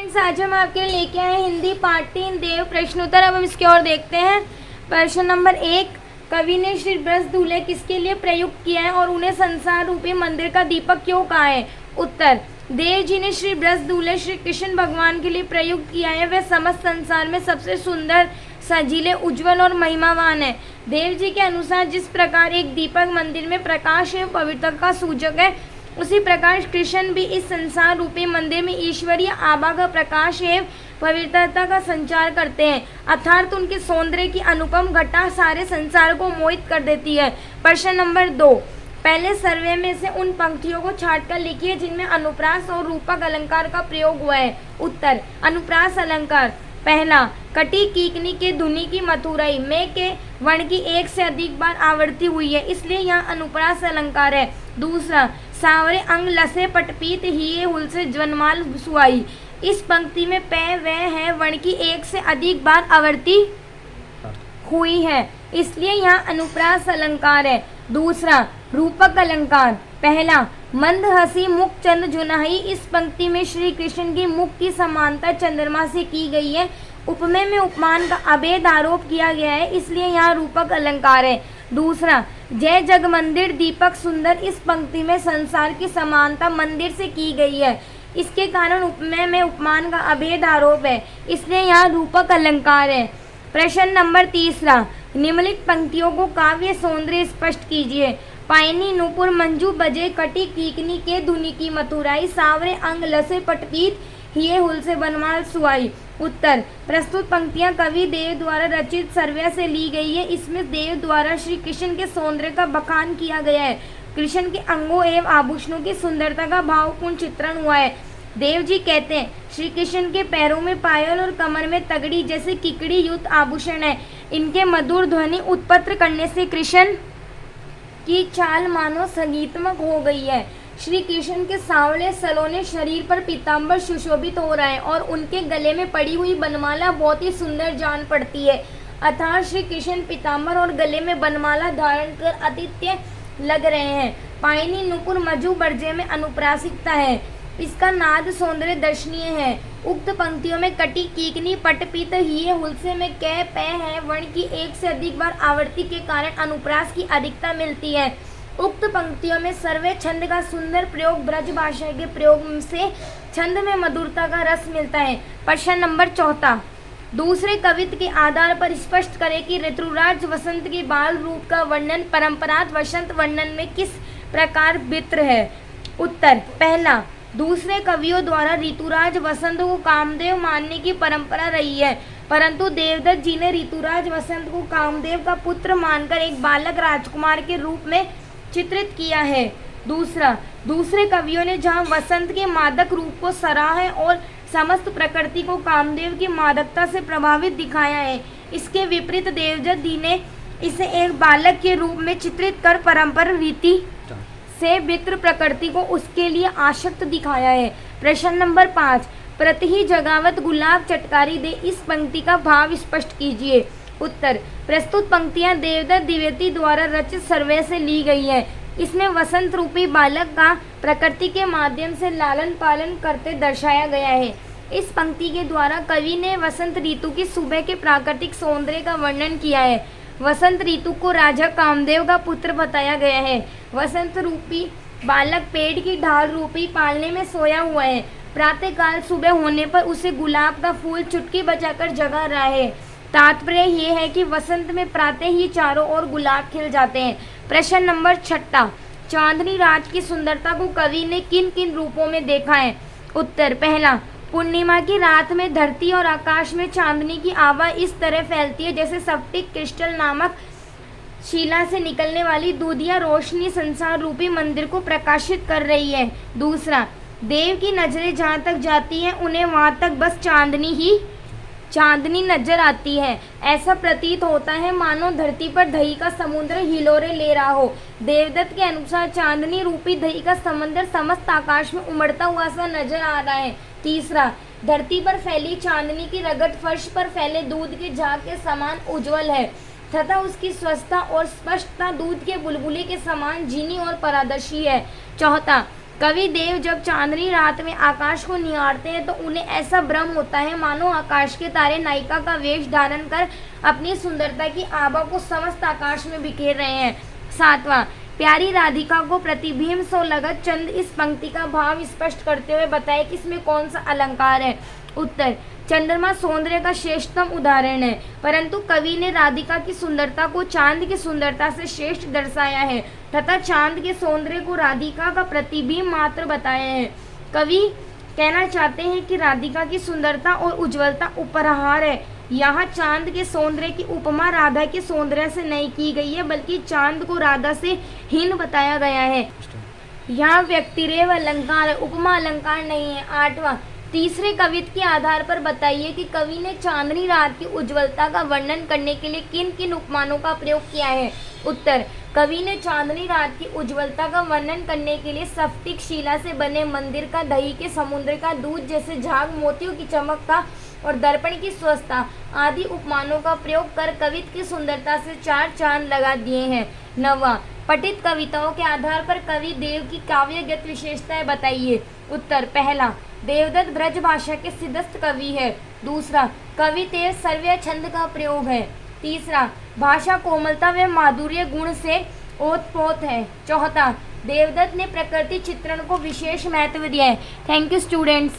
Friends, आज हम आपके लिए लेके आए हिंदी पार्ट 3 देव प्रश्नोत्तर। अब हम इसकी ओर देखते हैं। प्रश्न नंबर 1, कवि ने श्री ब्रज दूल्हे किसके लिए प्रयुक्त किया है और उन्हें संसार रूपी मंदिर का दीपक क्यों कहा है? उत्तर, देव जी ने श्री ब्रज दूल्हे श्री कृष्ण भगवान के लिए प्रयुक्त किया है। वह समस्त संसार में सबसे सुंदर, सजीले, उज्जवल और महिमावान है। देव जी के अनुसार जिस प्रकार एक दीपक मंदिर में प्रकाश एवं पवित्रता का सूचक है, उसी प्रकार कृष्ण भी इस संसार रूपी मंदिर में ईश्वरीय आभा का प्रकाश एवं पवित्रता का संचार करते हैं, अर्थात उनके सौंदर्य की अनुपम घटा सारे संसार को मोहित कर देती है। प्रश्न नंबर 2, पहले सर्वे में से उन पंक्तियों को छांटकर लिखिए जिनमें अनुप्रास और रूपक अलंकार का प्रयोग हुआ है। उत्तर, अनुप्रास अलंकार। पहला, कटी कीकनी के धुनि की मथुराई में के वर्ण की एक से अधिक बार आवृत्ति हुई है, इसलिए यहाँ अनुप्रास अलंकार है। दूसरा, सावरे अंग लसे पटपीत हिये हुल से जनमाल सुआई, इस पंक्ति में पै व है वर्ण की एक से अधिक बार आवृत्ति हुई है, इसलिए यहाँ अनुप्रास अलंकार है। दूसरा, रूपक अलंकार। पहला, मंद हसी मुख चंद्र जुनाही, इस पंक्ति में श्री कृष्ण की मुख की समानता चंद्रमा से की गई है। उपमेय में उपमान का अभेद आरोप किया गया है, इसलिए यहाँ रूपक अलंकार है। दूसरा, जय जग मंदिर दीपक सुंदर, इस पंक्ति में संसार की समानता मंदिर से की गई है, इसके कारण उपमेय में उपमान का अभेद आरोप है, इसलिए यहाँ रूपक अलंकार है। प्रश्न नंबर 3, निम्नलिखित पंक्तियों को काव्य सौंदर्य स्पष्ट कीजिए। पायनी नुपुर मंजू बजे कटी कीकनी के धुनि की मथुराई, सावरे अंग लसे पटपीत हिये हुल से बनमाल सुआई। उत्तर, प्रस्तुत पंक्तियां कवि देव द्वारा रचित सर्व्या से ली गई है। इसमें देव द्वारा श्री कृष्ण के सौंदर्य का बखान किया गया है। कृष्ण के अंगों एवं आभूषणों की सुंदरता का भावपूर्ण चित्रण हुआ है। देव जी कहते हैं, श्री कृष्ण के पैरों में पायल और कमर में तगड़ी जैसे किकड़ी युक्त आभूषण है। इनके मधुर ध्वनि उत्पन्न करने से कृष्ण की चाल मानो संगीतमक हो गई है। श्री कृष्ण के सांवले सलोने शरीर पर पीताम्बर सुशोभित हो रहा है और उनके गले में पड़ी हुई बनमाला बहुत ही सुंदर जान पड़ती है। अर्थात श्री कृष्ण पीताम्बर और गले में बनमाला धारण कर आदित्य लग रहे हैं। पायनी नुपुर मजू बर्जे में अनुप्रासिकता है, इसका नाद सौंदर्य दर्शनीय है। उक्त पंक्तियों में कटी कीकनी पटपीत हिये हुलसे में कै पै है वर्ण की एक से अधिक बार आवृत्ति के कारण अनुप्रास की अधिकता मिलती है। उक्त पंक्तियों में सर्वे छंद का सुंदर प्रयोग ब्रज भाषा के प्रयोग से छंद में मधुरता का रस मिलता है। प्रश्न नंबर 4, दूसरे कवित्व के आधार पर स्पष्ट करें कि ऋतुराज वसंत के बाल रूप का वर्णन परंपरागत वसंत वर्णन में किस प्रकार वित्र है? उत्तर, पहला, दूसरे कवियों द्वारा ऋतुराज वसंत को कामदेव मानने की परंपरा रही है, परंतु देवदत्त जी ने ऋतुराज वसंत को कामदेव का पुत्र मानकर एक बालक राजकुमार के रूप में चित्रित किया है। दूसरा, दूसरे कवियों ने जहां वसंत के मादक रूप को सराहा है और समस्त प्रकृति को कामदेव की मादकता से प्रभावित दिखाया है, इसके विपरीत देवदत्त जी ने इसे एक बालक के रूप में चित्रित कर परंपरा रीति से वित्र प्रकृति को उसके लिए आसक्त दिखाया है। प्रश्न नंबर 5, प्रति ही जगावत गुलाब चटकारी दे, इस पंक्ति का भाव स्पष्ट कीजिए। उत्तर, प्रस्तुत पंक्तियां देवदत्त द्विवेदी द्वारा रचित सर्वे से ली गई है। इसमें वसंत रूपी बालक का प्रकृति के माध्यम से लालन पालन करते दर्शाया गया है। इस पंक्ति के द्वारा कवि ने वसंत ऋतु की सुबह के प्राकृतिक सौंदर्य का वर्णन किया है। वसंत ऋतु को राजा कामदेव का पुत्र बताया गया है। वसंत रूपी बालक पेड़ की ढाल रूपी पालने में सोया हुआ है। प्रातःकाल सुबह होने पर उसे गुलाब का फूल चुटकी बजाकर जगा रहा है। तात्पर्य ये है कि वसंत में प्रातः ही चारों ओर गुलाब खिल जाते हैं। प्रश्न नंबर 6, चांदनी रात की सुंदरता को कवि ने किन किन रूपों में देखा है? उत्तर, पहला, पूर्णिमा की रात में धरती और आकाश में चांदनी की आभा इस तरह फैलती है जैसे स्फटिक क्रिस्टल नामक शिला से निकलने वाली दूधिया रोशनी संसार रूपी मंदिर को प्रकाशित कर रही है। दूसरा, देव की नजरें जहाँ तक जाती हैं उन्हें वहाँ तक बस चांदनी नजर आती है। ऐसा प्रतीत होता है मानो धरती पर दही का समुद्र हिलोरे ले रहा हो। देवदत्त के अनुसार चांदनी रूपी दही का समुद्र समस्त आकाश में उमड़ता हुआ सा नजर आ रहा है। तीसरा, धरती पर फैली चांदनी की रगत फर्श पर फैले दूध के झाग के समान उज्जवल है तथा उसकी स्वस्थता और स्पष्टता दूध के बुलबुले के समान झीनी और पारदर्शी है। चौथा, कवि देव जब चांदनी रात में आकाश को निहारते हैं तो उन्हें ऐसा भ्रम होता है मानो आकाश के तारे नायिका का वेश धारण कर अपनी सुंदरता की आभा को समस्त आकाश में बिखेर रहे हैं। 7वां, प्यारी राधिका को प्रतिबिंब सो लगत चंद इस पंक्ति का भाव स्पष्ट करते हुए बताए कि इसमें कौन सा अलंकार है। उत्तर, चंद्रमा सौंदर्य का श्रेष्ठतम उदाहरण है, परंतु कवि ने राधिका की सुंदरता को चांद की सुंदरता से श्रेष्ठ दर्शाया है तथा चांद के सौंदर्य को राधिका का प्रतिबिंब मात्र बताया है। कवि कहना चाहते हैं कि राधिका की सुंदरता और उज्ज्वलता उपहार है। यहाँ चांद के सौंदर्य की उपमा राधा के सौंदर्य से नहीं की गई है, बल्कि चांद को राधा से हीन बताया गया है। यहाँ व्यक्तिरेव अलंकार है, उपमा अलंकार नहीं है। 8वां, तीसरे कवित्व के आधार पर बताइए कि कवि ने चांदनी रात की उज्ज्वलता का वर्णन करने के लिए किन किन उपमानों का प्रयोग किया है। उत्तर, कवि ने चांदनी रात की उज्ज्वलता का वर्णन करने के लिए स्फटिक शिला से बने मंदिर का, दही के समुद्र का, दूध जैसे झाग, मोतियों की चमक का और दर्पण की स्वस्थता आदि उपमानों का प्रयोग कर कवित्व की सुंदरता से 4 चांद लगा दिए हैं। 9वां, पठित कविताओं के आधार पर कवि देव की काव्यगत विशेषताएं बताइए। उत्तर, पहला, देवदत्त ब्रज भाषा के सिद्धस्थ कवि है। दूसरा, कवि देव सर्व्य छंद का प्रयोग है। तीसरा, भाषा कोमलता व माधुर्य गुण से ओतप्रोत है। चौथा, देवदत्त ने प्रकृति चित्रण को विशेष महत्व दिया है। Thank you students.